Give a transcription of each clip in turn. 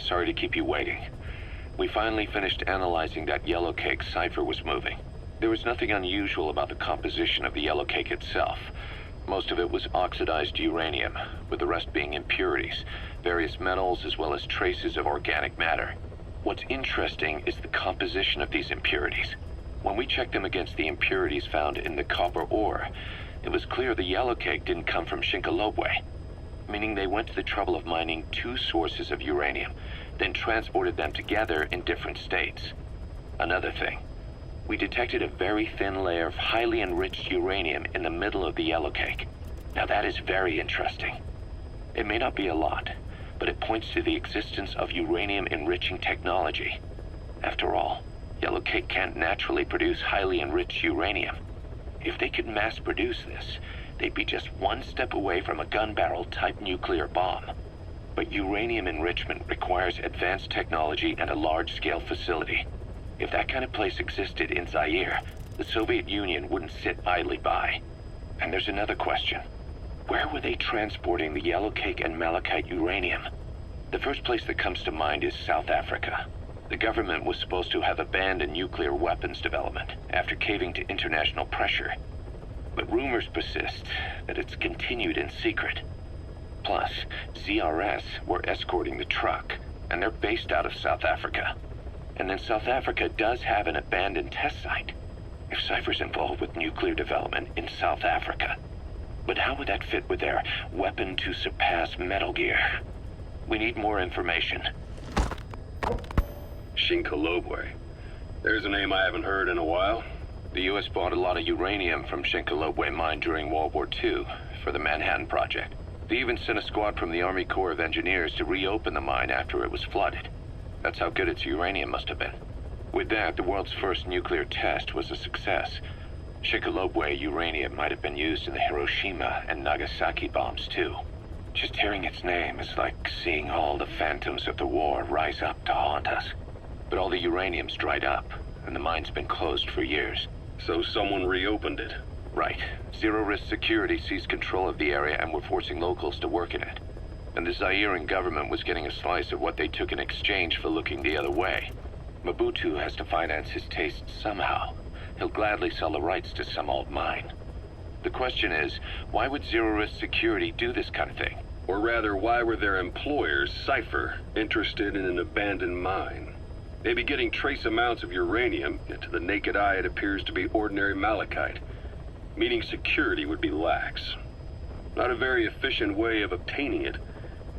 Sorry to keep you waiting. We finally finished analyzing that yellow cake Cypher was moving. There was nothing unusual about the composition of the yellow cake itself. Most of it was oxidized uranium, with the rest being impurities, various metals as well as traces of organic matter. What's interesting is the composition of these impurities. When we checked them against the impurities found in the copper ore, it was clear the yellow cake didn't come from Shinkolobwe, meaning they went to the trouble of mining two sources of uranium, then transported them together in different states. Another thing, we detected a very thin layer of highly enriched uranium in the middle of the yellow cake. Now that is very interesting. It may not be a lot, but it points to the existence of uranium-enriching technology. After all, yellow cake can't naturally produce highly enriched uranium. If they could mass-produce this, they'd be just one step away from a gun barrel-type nuclear bomb. But uranium enrichment requires advanced technology and a large-scale facility. If that kind of place existed in Zaire, the Soviet Union wouldn't sit idly by. And there's another question. Where were they transporting the yellow cake and malachite uranium? The first place that comes to mind is South Africa. The government was supposed to have abandoned nuclear weapons development after caving to international pressure. But rumors persist that it's continued in secret. Plus, ZRS were escorting the truck, and they're based out of South Africa. And then South Africa does have an abandoned test site. If Cypher's involved with nuclear development in South Africa. But how would that fit with their weapon to surpass Metal Gear? We need more information. Shinkolobwe. There's a name I haven't heard in a while. The U.S. bought a lot of uranium from Shinkolobwe mine during World War II for the Manhattan Project. They even sent a squad from the Army Corps of Engineers to reopen the mine after it was flooded. That's how good its uranium must have been. With that, the world's first nuclear test was a success. Shinkolobwe uranium might have been used in the Hiroshima and Nagasaki bombs too. Just hearing its name is like seeing all the phantoms of the war rise up to haunt us. But all the uranium's dried up, and the mine's been closed for years. So someone reopened it. Right. Zero-risk security seized control of the area and were forcing locals to work in it. And the Zairean government was getting a slice of what they took in exchange for looking the other way. Mobutu has to finance his tastes somehow. He'll gladly sell the rights to some old mine. The question is, why would zero-risk security do this kind of thing? Or rather, why were their employers, Cypher, interested in an abandoned mine? They'd be getting trace amounts of uranium, yet to the naked eye it appears to be ordinary malachite, meaning security would be lax. Not a very efficient way of obtaining it,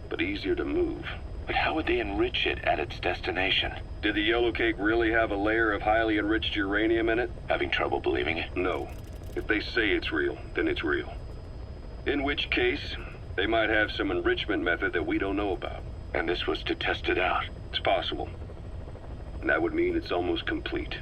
but easier to move. But how would they enrich it at its destination? Did the yellow cake really have a layer of highly enriched uranium in it? Having trouble believing it? No. If they say it's real, then it's real. In which case, they might have some enrichment method that we don't know about. And this was to test it out? It's possible. And that would mean it's almost complete.